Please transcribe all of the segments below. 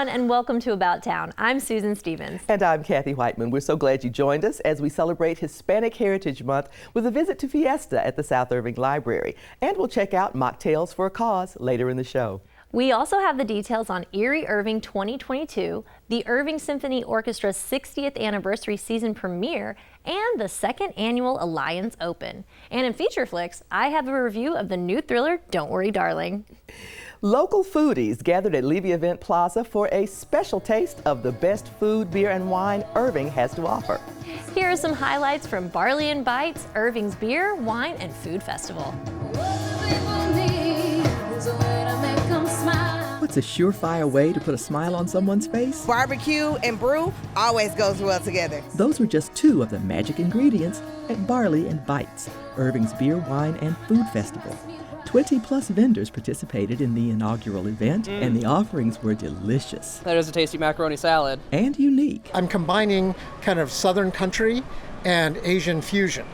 everyone, and welcome to About Town. I'm Susan Stevens. And I'm Kathy Whiteman. We're so glad you joined us as we celebrate Hispanic Heritage Month with a visit to Fiesta at the South Irving Library. And we'll check out Mocktails for a Cause later in the show. We also have the details on Erie Irving 2022, the Irving Symphony Orchestra's 60th anniversary season premiere, and the second annual Alliance Open. And in Feature Flicks, I have a review of the new thriller, Don't Worry, Darling. Local foodies gathered at Levy Event Plaza for a special taste of the best food, beer, and wine Irving has to offer. Here are some highlights from Barley and Bites, Irving's Beer, Wine, and Food Festival. What's a surefire way to put a smile on someone's face? Barbecue and brew always goes well together. Those were just two of the magic ingredients at Barley and Bites, Irving's Beer, Wine, and Food Festival. 20-plus vendors participated in the inaugural event, and the offerings were delicious. There's a tasty macaroni salad. And unique. I'm combining kind of Southern country and Asian fusion.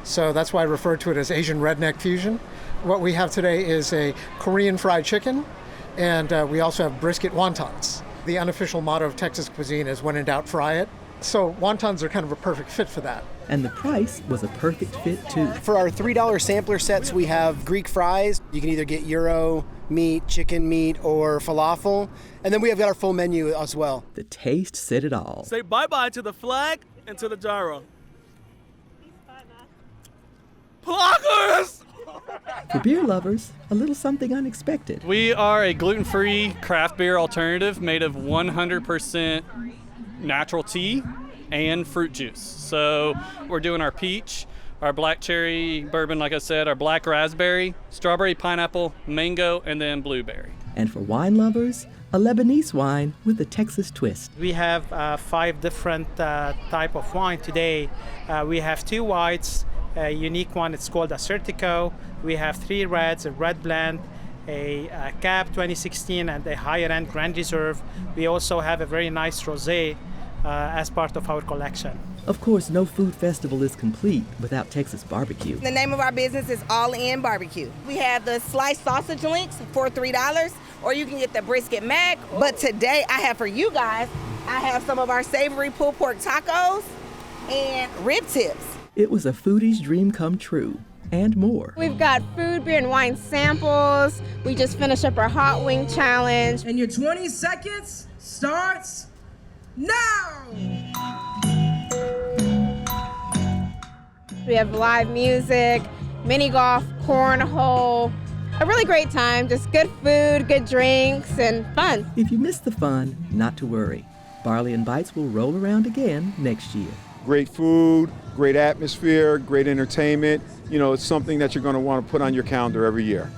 So that's why I refer to it as Asian redneck fusion. What we have today is a Korean fried chicken, and we also have brisket wontons. The unofficial motto of Texas cuisine is when in doubt, fry it. So wontons are kind of a perfect fit for that. And the price was a perfect fit, too. For our $3 sampler sets, we have Greek fries. You can either get gyro meat, chicken meat, or falafel. And then we have got our full menu as well. The taste said it all. Say bye-bye to the flag and to the gyro. Pluckers! For beer lovers, a little something unexpected. We are a gluten-free craft beer alternative made of 100% natural tea and fruit juice. So we're doing our peach, our black cherry bourbon, like I said, our black raspberry, strawberry, pineapple, mango, and then blueberry. And for wine lovers, a Lebanese wine with a Texas twist. We have 5 different type of wine today. We have 2 whites, a unique one, it's called Assertico. We have 3 reds, a red blend, a Cab 2016, and a higher-end Grand Reserve. We also have a very nice rosé as part of our collection. Of course, no food festival is complete without Texas barbecue. The name of our business is All In Barbecue. We have the sliced sausage links for $3, or you can get the brisket mac. But today I have for you guys, I have some of our savory pulled pork tacos and rib tips. It was a foodie's dream come true. And more. We've got food, beer, and wine samples. We just finished up our hot wing challenge. And your 20 seconds starts now! We have live music, mini golf, cornhole, a really great time. Just good food, good drinks, and fun. If you missed the fun, not to worry. Barley and Bites will roll around again next year. Great food, great atmosphere, great entertainment. You know, it's something that you're going to want to put on your calendar every year.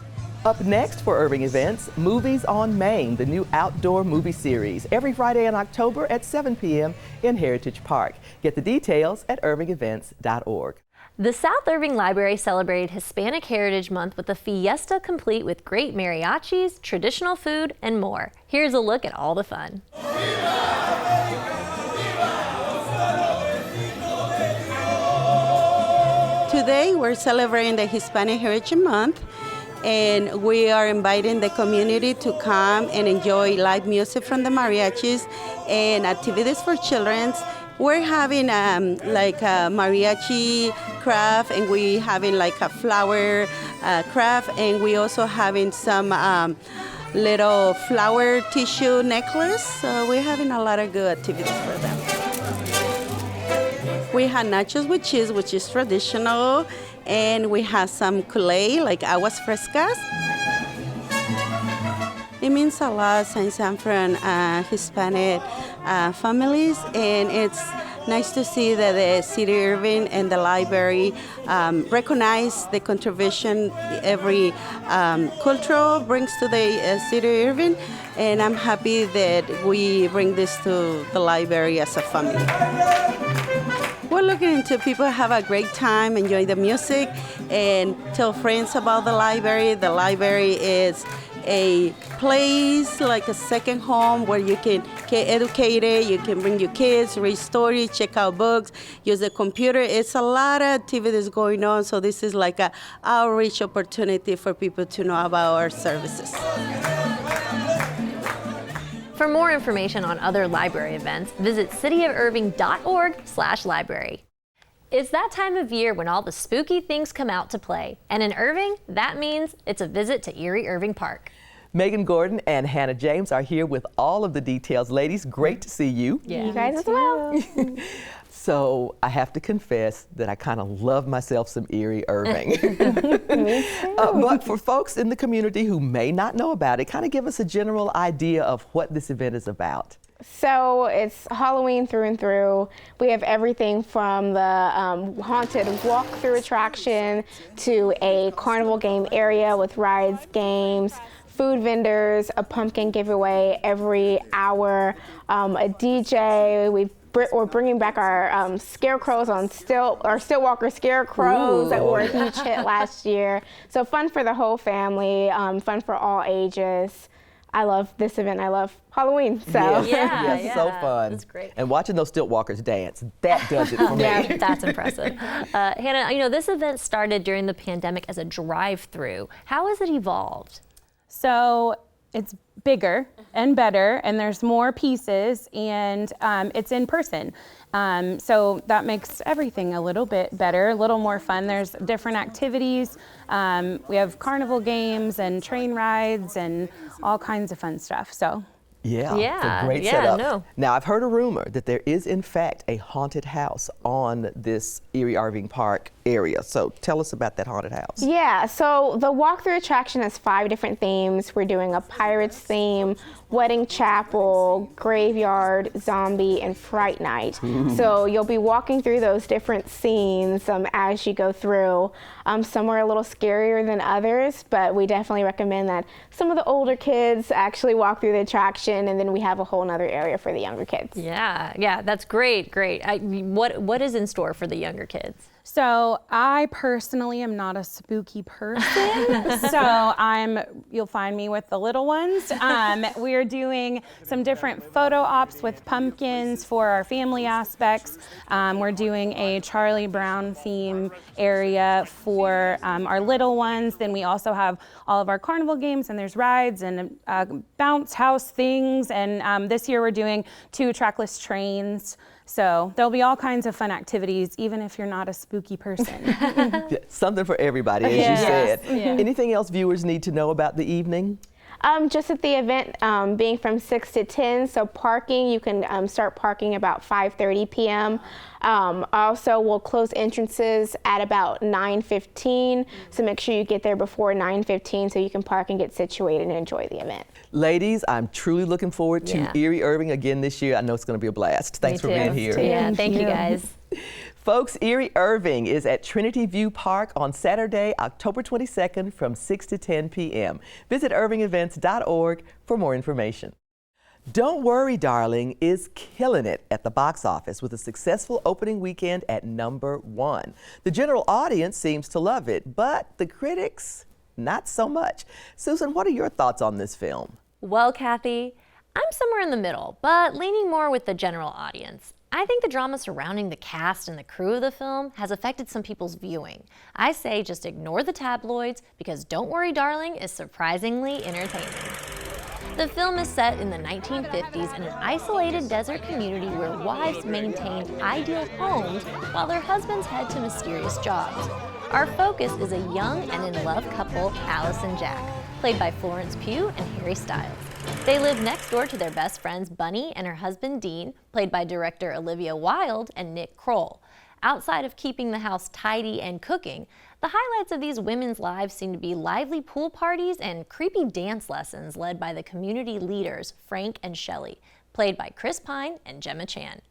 Up next for Irving Events, Movies on Main, the new outdoor movie series, every Friday in October at 7 p.m. in Heritage Park. Get the details at irvingevents.org. The South Irving Library celebrated Hispanic Heritage Month with a fiesta complete with great mariachis, traditional food, and more. Here's a look at all the fun. Today we're celebrating the Hispanic Heritage Month, and we are inviting the community to come and enjoy live music from the mariachis and activities for children. We're having like a mariachi craft, and we having like a flower craft, and we also having some little flower tissue necklace. So we're having a lot of good activities for them. We have nachos with cheese, which is traditional, and we have some culé, like aguas frescas. It means a lot since I'm from Hispanic families, and it's nice to see that the City of Irving and the library recognize the contribution every culture brings to the City of Irving, and I'm happy that we bring this to the library as a family. We're looking into people have a great time, enjoy the music, and tell friends about the library. The library is a place like a second home where you can get educated, you can bring your kids, read stories, check out books, use the computer. It's a lot of activities going on, so this is like an outreach opportunity for people to know about our services. For more information on other library events, visit cityofirving.org/library. It's that time of year when all the spooky things come out to play. And in Irving, that means it's a visit to Erie Irving Park. Megan Gordon and Hannah James are here with all of the details. Ladies, great to see you. Yeah, you guys as well. So I have to confess that I kind of love myself some Erie Irving. Me too. But for folks in the community who may not know about it, kind of give us a general idea of what this event is about. So it's Halloween through and through. We have everything from the haunted walk-through attraction to a carnival game area with rides, games, food vendors, a pumpkin giveaway every hour, a DJ. We're bringing back our scarecrows on our Stillwalker scarecrows that were a huge hit last year. So fun for the whole family, fun for all ages. I love this event. I love Halloween. So yes, so fun. That's great. And watching those Stillwalkers dance, that does it for me. Yeah, that's impressive. Hannah, this event started during the pandemic as a drive-through. How has it evolved? So it's bigger and better, and there's more pieces, and it's in person. So that makes everything a little bit better, a little more fun. There's different activities. We have carnival games and train rides and all kinds of fun stuff. So. Yeah, it's a great setup. No. Now, I've heard a rumor that there is, in fact, a haunted house on this Erie Irving Park area. So tell us about that haunted house. Yeah, so the walkthrough attraction has 5 different themes. We're doing a pirates theme, wedding chapel, graveyard, zombie, and fright night. So you'll be walking through those different scenes as you go through. Some are a little scarier than others, but we definitely recommend that some of the older kids actually walk through the attraction, and then we have a whole nother area for the younger kids. Yeah, that's great. What is in store for the younger kids? So I personally am not a spooky person, so you'll find me with the little ones. We're doing some different photo ops with pumpkins for our family aspects. We're doing a Charlie Brown theme area for our little ones. Then we also have all of our carnival games, and there's rides and bounce house things. And this year we're doing 2 trackless trains. So there'll be all kinds of fun activities, even if you're not a spooky person. Something for everybody, as you said. Anything else viewers need to know about the evening? Just at the event being from 6 to 10, so parking, you can start parking about 5:30 p.m. Also, we'll close entrances at about 9:15, so make sure you get there before 9:15 so you can park and get situated and enjoy the event. Ladies, I'm truly looking forward to Erie Irving again this year. I know it's going to be a blast. Thanks for being here. Yeah, thank you guys. Folks, Erie Irving is at Trinity View Park on Saturday, October 22nd from 6 to 10 p.m. Visit irvingevents.org for more information. Don't Worry, Darling is killing it at the box office with a successful opening weekend at #1. The general audience seems to love it, but the critics, not so much. Susan, what are your thoughts on this film? Well, Kathy, I'm somewhere in the middle, but leaning more with the general audience. I think the drama surrounding the cast and the crew of the film has affected some people's viewing. I say just ignore the tabloids because Don't Worry, Darling is surprisingly entertaining. The film is set in the 1950s in an isolated desert community where wives maintain ideal homes while their husbands head to mysterious jobs. Our focus is a young and in love couple, Alice and Jack, played by Florence Pugh and Harry Styles. They live next door to their best friends Bunny and her husband Dean, played by director Olivia Wilde and Nick Kroll. Outside of keeping the house tidy and cooking, the highlights of these women's lives seem to be lively pool parties and creepy dance lessons led by the community leaders Frank and Shelley, played by Chris Pine and Gemma Chan.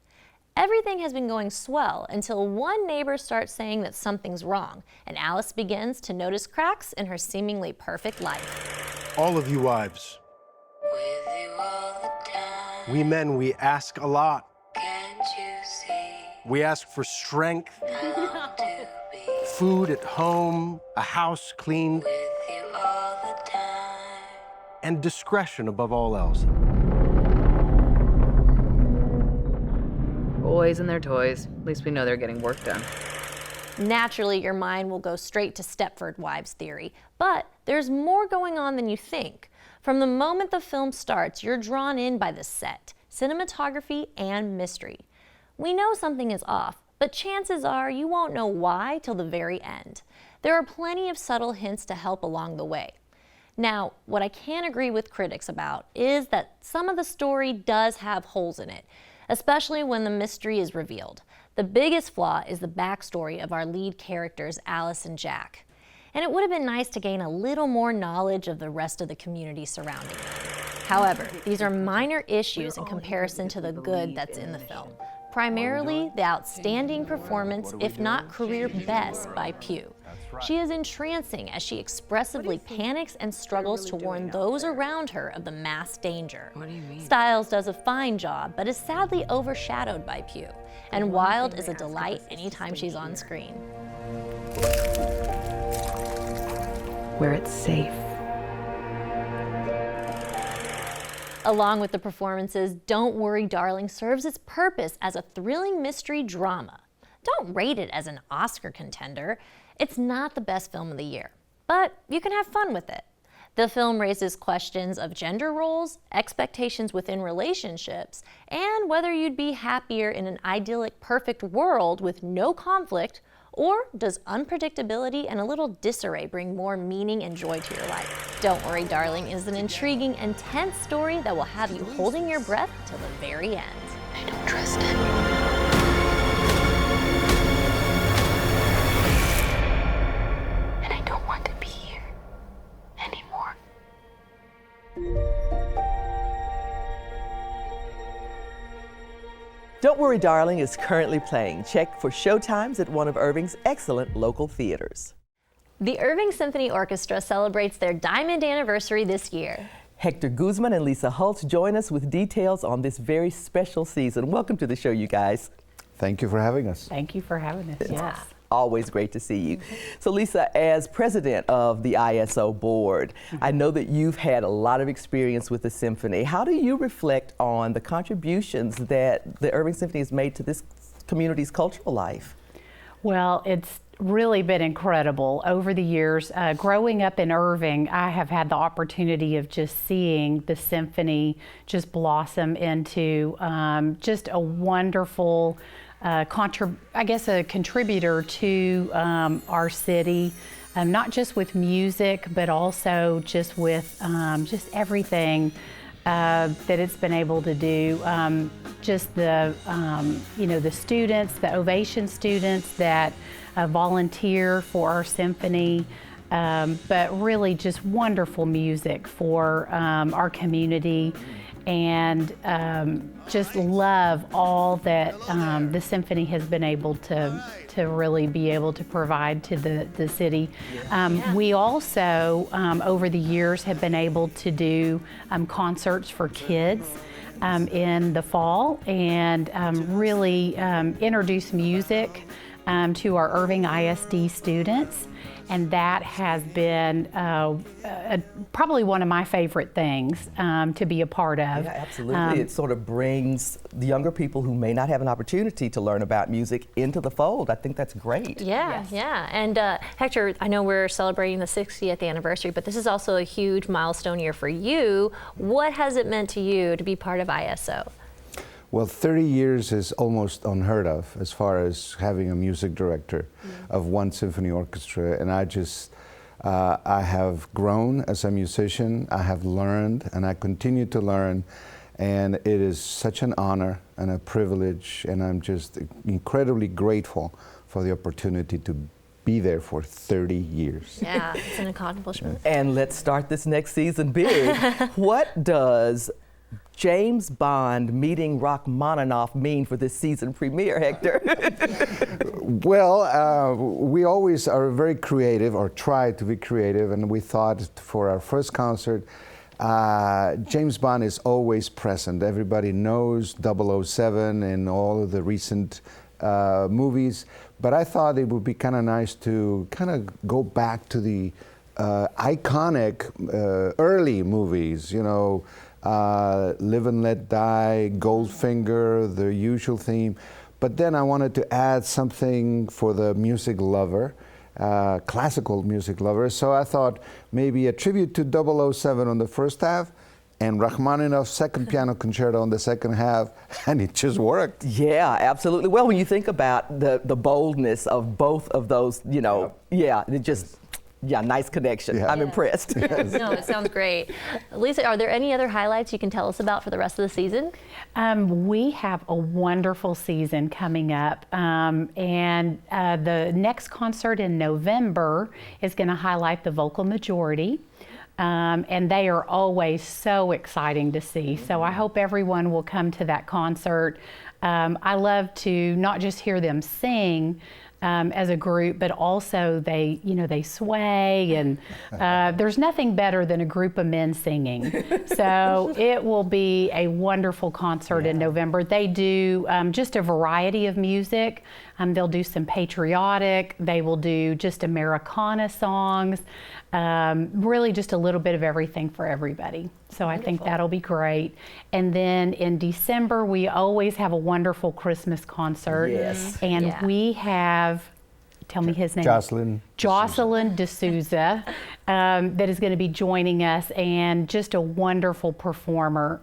Everything has been going swell until one neighbor starts saying that something's wrong, and Alice begins to notice cracks in her seemingly perfect life. All of you wives, we men, we ask a lot. We ask for strength, food at home, a house cleaned, and discretion above all else. Boys and their toys. At least we know they're getting work done. Naturally, your mind will go straight to Stepford Wives theory, but there's more going on than you think. From the moment the film starts, you're drawn in by the set, cinematography, and mystery. We know something is off, but chances are you won't know why till the very end. There are plenty of subtle hints to help along the way. Now, what I can agree with critics about is that some of the story does have holes in it, especially when the mystery is revealed. The biggest flaw is the backstory of our lead characters, Alice and Jack. And it would have been nice to gain a little more knowledge of the rest of the community surrounding them. However, these are minor issues in comparison to the good that's in the film. Primarily, the outstanding performance, if not career best, by Pugh. She is entrancing as she expressively panics and struggles to warn those around her of the mass danger. Stiles does a fine job, but is sadly overshadowed by Pugh. And Wilde is a delight anytime she's on screen. Where it's safe. Along with the performances, Don't Worry, Darling serves its purpose as a thrilling mystery drama. Don't rate it as an Oscar contender. It's not the best film of the year, but you can have fun with it. The film raises questions of gender roles, expectations within relationships, and whether you'd be happier in an idyllic, perfect world with no conflict, or does unpredictability and a little disarray bring more meaning and joy to your life? Don't Worry, Darling is an intriguing, intense story that will have you holding your breath till the very end. I don't trust anyone. And I don't want to be here anymore. Don't Worry, Darling is currently playing. Check for showtimes at one of Irving's excellent local theaters. The Irving Symphony Orchestra celebrates their diamond anniversary this year. Hector Guzman and Lisa Holtz join us with details on this very special season. Welcome to the show, you guys. Thank you for having us. Thank you for having us. Yes. Always great to see you. So Lisa, as president of the ISO board, I know that you've had a lot of experience with the symphony. How do you reflect on the contributions that the Irving Symphony has made to this community's cultural life? Well, it's really been incredible over the years. Growing up in Irving, I have had the opportunity of just seeing the symphony just blossom into just a wonderful a contributor to our city, not just with music, but also just with just everything that it's been able to do. Just the, the students, the Ovation students that volunteer for our symphony, but really just wonderful music for our community. And just love all that the symphony has been able to really be able to provide to the city. We also, over the years, have been able to do concerts for kids in the fall and really introduce music to our Irving ISD students. And that has been probably one of my favorite things to be a part of. Yeah, absolutely. It sort of brings the younger people who may not have an opportunity to learn about music into the fold. I think that's great. Yeah, yes. Yeah. And Hector, I know we're celebrating the 60th anniversary, but this is also a huge milestone year for you. What has it meant to you to be part of ISO? Well, 30 years is almost unheard of as far as having a music director of one symphony orchestra. And I have grown as a musician, I have learned, and I continue to learn. And it is such an honor and a privilege, and I'm just incredibly grateful for the opportunity to be there for 30 years. Yeah, it's an accomplishment. And let's start this next season big. What does James Bond meeting Rachmaninoff mean for this season premiere, Hector? Well, we always are very creative, or try to be creative, and we thought for our first concert, James Bond is always present. Everybody knows 007 and all of the recent movies, but I thought it would be kind of nice to kind of go back to the iconic early movies, you know, Live and Let Die, Goldfinger, the usual theme. But then I wanted to add something for the music lover, classical music lovers. So I thought maybe a tribute to 007 on the first half and Rachmaninoff's second piano concerto on the second half, and it just worked. Yeah, absolutely. Well, when you think about the boldness of both of those, you know, yeah, it just, yeah, nice connection. Yeah. I'm impressed. No, it sounds great. Lisa, are there any other highlights you can tell us about for the rest of the season? We have a wonderful season coming up, and the next concert in November is going to highlight the vocal majority. And they are always so exciting to see. So I hope everyone will come to that concert. I love to not just hear them sing as a group, but also they sway, and there's nothing better than a group of men singing. So it will be a wonderful concert in November. They do just a variety of music. They'll do some patriotic, they will do just Americana songs, really just a little bit of everything for everybody. So I think that'll be great. And then in December, we always have a wonderful Christmas concert. Yes. And we have, tell me his name. Jocelyn D'Souza, that is going to be joining us, and just a wonderful performer.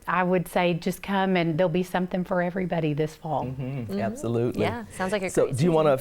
I would say just come, and there'll be something for everybody this fall. Absolutely. Yeah, sounds like a great So do you want to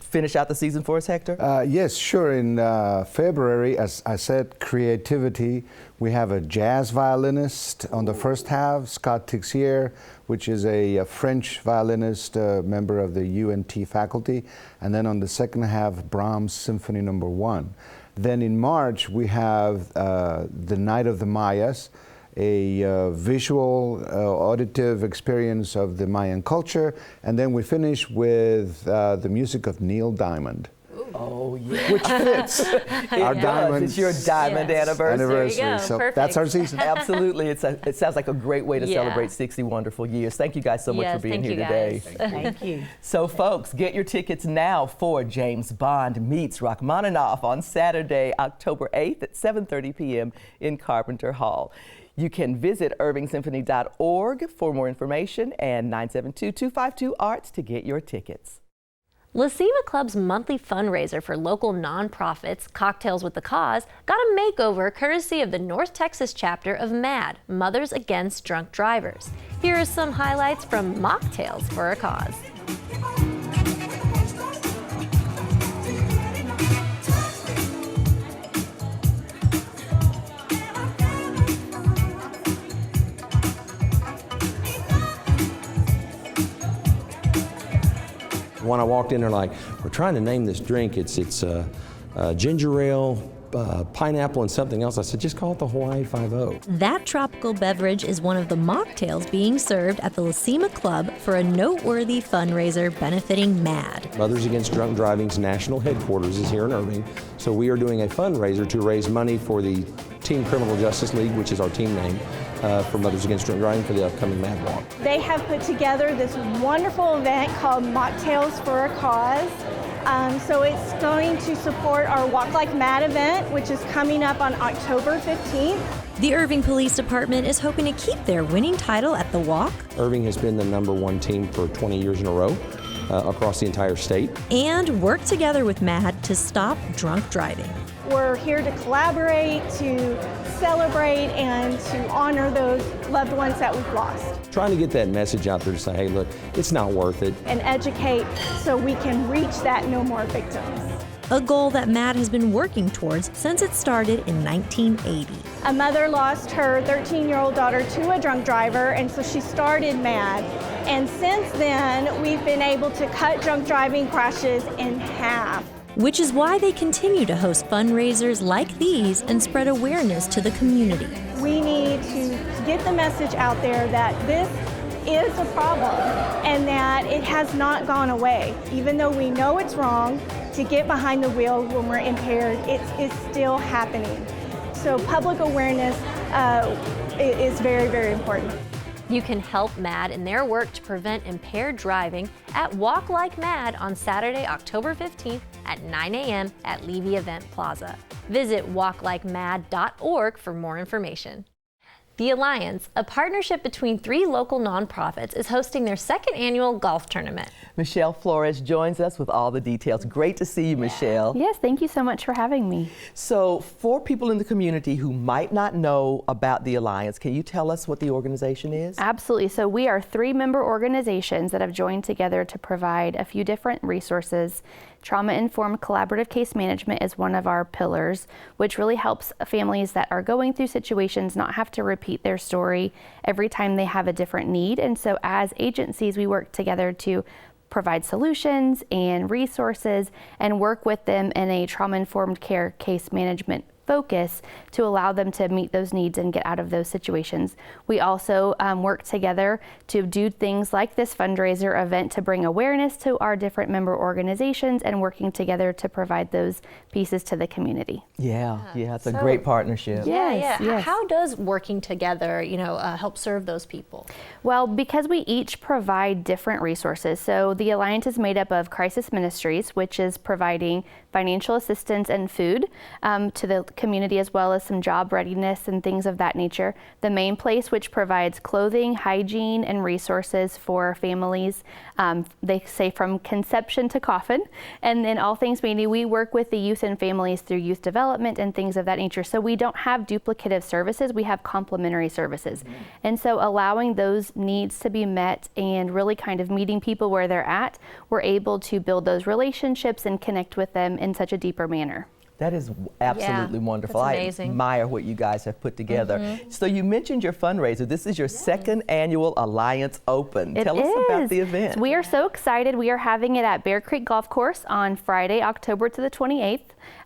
finish out the season for us, Hector? Yes, sure. In February, as I said, creativity. We have a jazz violinist on the first half, Scott Tixier, which is a French violinist, member of the UNT faculty. And then on the second half, Brahms Symphony No. 1. Then in March, we have the Night of the Mayas, a visual, auditive experience of the Mayan culture, and then we finish with the music of Neil Diamond. Oh, yeah. Which fits our diamond. It's your diamond anniversary. There you go. So Perfect. that's our season. Absolutely. It sounds like a great way to celebrate 60 wonderful years. Thank you guys so much for being here today. Thank you. So, folks, get your tickets now for James Bond Meets Rachmaninoff on Saturday, October 8th at 7:30 p.m. in Carpenter Hall. You can visit irvingsymphony.org for more information and 972-252-ARTS to get your tickets. Lacima Club's monthly fundraiser for local nonprofits, Cocktails with the Cause, got a makeover courtesy of the North Texas chapter of MAD, Mothers Against Drunk Drivers. Here are some highlights from Mocktails for a Cause. When I walked in, they're like, we're trying to name this drink. It's ginger ale, pineapple, and something else. I said, just call it the Hawaii 5-0. That tropical beverage is one of the mocktails being served at the Lacima Club for a noteworthy fundraiser benefiting MAD. Mothers Against Drunk Driving's national headquarters is here in Irving. So we are doing a fundraiser to raise money for the Team Criminal Justice League, which is our team name, for Mothers Against Drunk Driving for the upcoming MAD Walk. They have put together this wonderful event called Mocktails for a Cause. So it's going to support our Walk Like Mad event, which is coming up on October 15th. The Irving Police Department is hoping to keep their winning title at the walk. Irving has been the #1 team for 20 years in a row across the entire state. And work together with MAD to stop drunk driving. We're here to collaborate, to celebrate, and to honor those loved ones that we've lost. Trying to get that message out there to say, hey, look, it's not worth it. And educate so we can reach that no more victims. A goal that MAD has been working towards since it started in 1980. A mother lost her 13-year-old daughter to a drunk driver, and so she started MAD. And since then, we've been able to cut drunk driving crashes in half. Which is why they continue to host fundraisers like these and spread awareness to the community. We need to get the message out there that this is a problem and that it has not gone away. Even though we know it's wrong to get behind the wheel when we're impaired, it is still happening. So public awareness is very, very important. You can help MAD in their work to prevent impaired driving at Walk Like MAD on Saturday, October 15th at 9 a.m. at Levy Event Plaza. Visit walklikemad.org for more information. The Alliance, a partnership between 3 local nonprofits, is hosting their 2nd annual golf tournament. Michelle Flores joins us with all the details. Great to see you, Michelle. Yes, thank you so much for having me. So, for people in the community who might not know about the Alliance, can you tell us what the organization is? Absolutely. So we are 3 member organizations that have joined together to provide a few different resources. Trauma-informed collaborative case management is one of our pillars, which really helps families that are going through situations not have to repeat their story every time they have a different need. And so as agencies, we work together to provide solutions and resources and work with them in a trauma-informed care case management focus to allow them to meet those needs and get out of those situations. We also work together to do things like this fundraiser event to bring awareness to our different member organizations and working together to provide those pieces to the community. Yeah, it's a great partnership. Yes. How does working together, help serve those people? Well, because we each provide different resources. So the Alliance is made up of Crisis Ministries, which is providing financial assistance and food to the community, as well as some job readiness and things of that nature. The Main Place, which provides clothing, hygiene, and resources for families, they say from conception to coffin. And then All Things Community, we work with the youth and families through youth development and things of that nature. So we don't have duplicative services, we have complementary services. And so allowing those needs to be met and really kind of meeting people where they're at, we're able to build those relationships and connect with them in such a deeper manner. That is absolutely wonderful. That's I amazing. admire what you guys have put together. So you mentioned your fundraiser. This is your 2nd annual Alliance Open. Tell us about the event. We are so excited. We are having it at Bear Creek Golf Course on Friday, October to the 28th.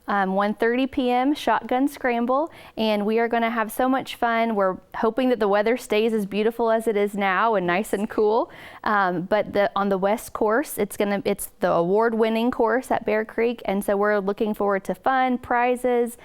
1:30 p.m. Shotgun Scramble, and we are going to have so much fun. We're hoping that the weather stays as beautiful as it is now and nice and cool. But on the West course, it's the award-winning course at Bear Creek, and so we're looking forward to fun, prizes,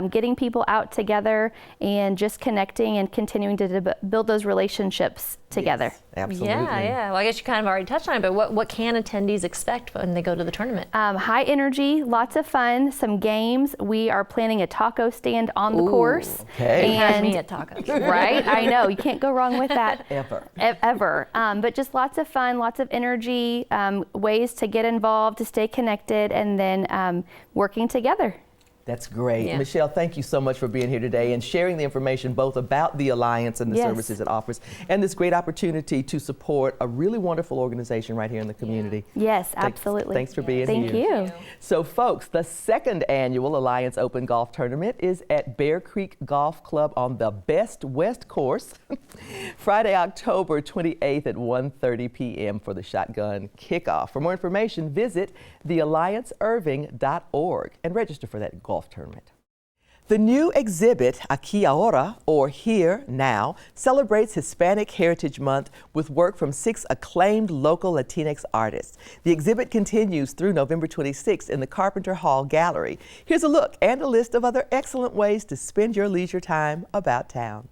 getting people out together, and just connecting and continuing to build those relationships together. Yes, absolutely. Yeah. Well, I guess you kind of already touched on it, but what can attendees expect when they go to the tournament? High energy, lots of fun, some games. We are planning a taco stand on the course. Okay. And me at tacos. Right? I know. You can't go wrong with that. Ever. But just lots of fun, lots of energy, ways to get involved, to stay connected, and then working together. That's great. Yeah. Michelle, thank you so much for being here today and sharing the information both about the Alliance and the services it offers and this great opportunity to support a really wonderful organization right here in the community. Yes, absolutely. Thanks for being here. Thank you. So folks, the 2nd annual Alliance Open Golf Tournament is at Bear Creek Golf Club on the Best West course, Friday, October 28th at 1:30 p.m. for the shotgun kickoff. For more information, visit theallianceirving.org and register for that golf tournament. The new exhibit, Aquí Ahora, or Here Now, celebrates Hispanic Heritage Month with work from 6 acclaimed local Latinx artists. The exhibit continues through November 26th in the Carpenter Hall Gallery. Here's a look and a list of other excellent ways to spend your leisure time about town.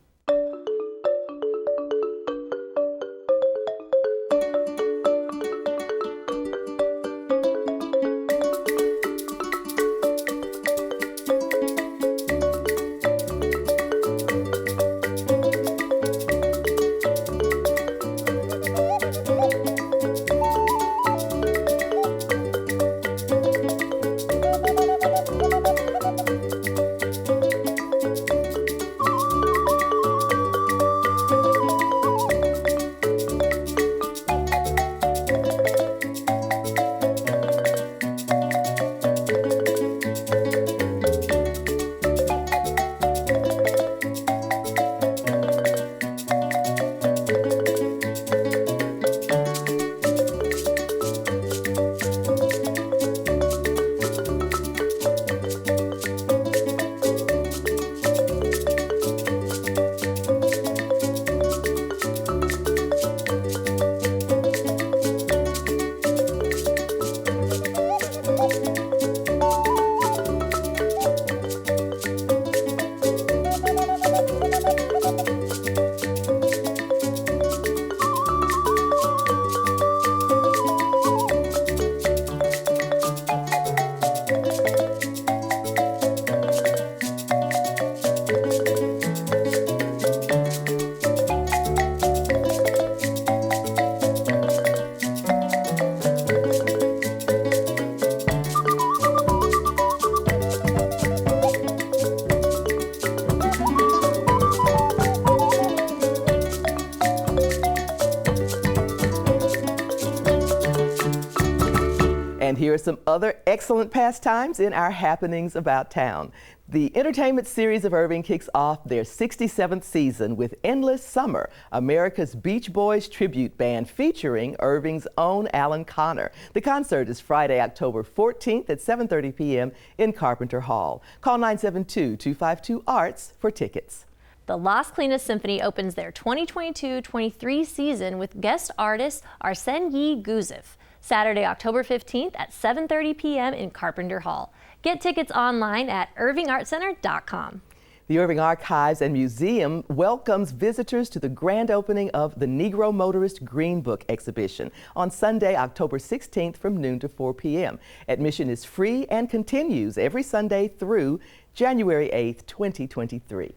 here are some other excellent pastimes in our happenings about town. The entertainment series of Irving kicks off their 67th season with Endless Summer, America's Beach Boys tribute band featuring Irving's own Alan Connor. The concert is Friday, October 14th at 7:30 p.m. in Carpenter Hall. Call 972-252-ARTS for tickets. The Las Colinas Symphony opens their 2022-23 season with guest artist Arsenyi Guzev, Saturday, October 15th at 7:30 p.m. in Carpenter Hall. Get tickets online at irvingartcenter.com. The Irving Archives and Museum welcomes visitors to the grand opening of the Negro Motorist Green Book exhibition on Sunday, October 16th from noon to 4 p.m. Admission is free and continues every Sunday through January 8th, 2023.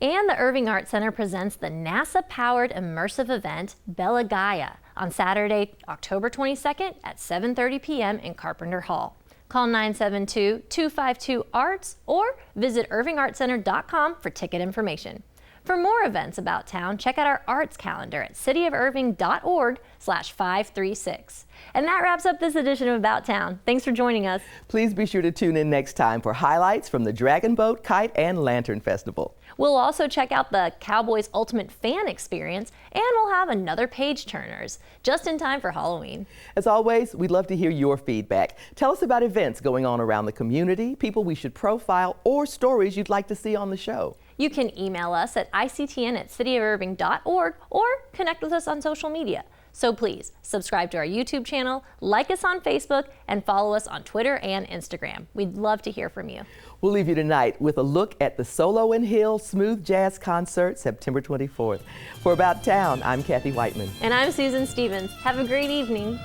And the Irving Art Center presents the NASA-powered immersive event Bella Gaia on Saturday, October 22nd at 7:30 p.m. in Carpenter Hall. Call 972-252-ARTS or visit irvingartcenter.com for ticket information. For more events about town, check out our arts calendar at cityofirving.org/536. And that wraps up this edition of About Town. Thanks for joining us. Please be sure to tune in next time for highlights from the Dragon Boat, Kite, and Lantern Festival. We'll also check out the Cowboys Ultimate Fan Experience, and we'll have another Page Turners, just in time for Halloween. As always, we'd love to hear your feedback. Tell us about events going on around the community, people we should profile, or stories you'd like to see on the show. You can email us at ictn@cityofirving.org or connect with us on social media. So please subscribe to our YouTube channel, like us on Facebook, and follow us on Twitter and Instagram. We'd love to hear from you. We'll leave you tonight with a look at the Solo and Hill Smooth Jazz Concert, September 24th. For About Town, I'm Kathy Whiteman. And I'm Susan Stevens. Have a great evening.